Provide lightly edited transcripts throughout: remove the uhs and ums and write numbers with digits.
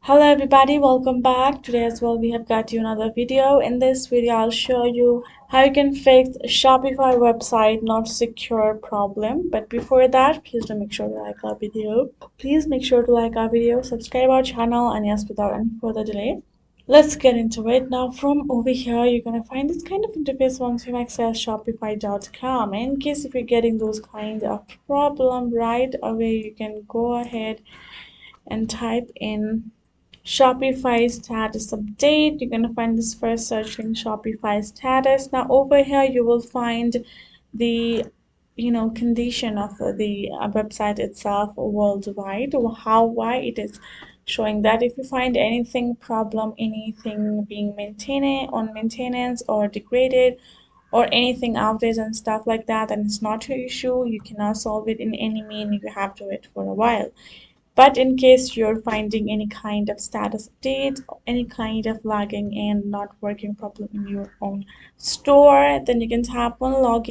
Hello everybody, welcome back. Today as well we have got you another video. In this video I'll show you how you can fix Shopify website not secure problem. But before that, please do make sure to like our video. Please make sure to like our video, subscribe our channel, and yes, without any further delay, let's get into it. Now from over here you're gonna find this kind of interface once you access shopify.com. In case if you're getting those kind of problem right away, you can go ahead and type in Shopify status update. You're going to find this first searching Shopify status. Now over here you will find the condition of the website itself worldwide, how why it is showing that. If you find anything problem, anything being maintained on maintenance or degraded or anything outage and stuff like that, and it's not your issue, you cannot solve it in any mean, you have to wait for a while. But in case you're finding any kind of status update, any kind of lagging and not working problem in your own store, then you can tap on log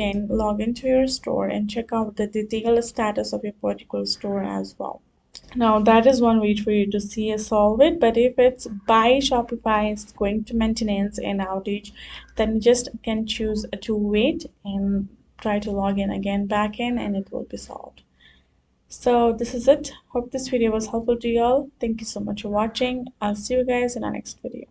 into your store and check out the detailed status of your particular store as well. Now that is one way for you to see and solve it. But if it's by Shopify, it's going to maintenance and outage, then you just can choose to wait and try to log in again back in, and it will be solved. So this is it. Hope this video was helpful to y'all. Thank you so much for watching. I'll see you guys in our next video.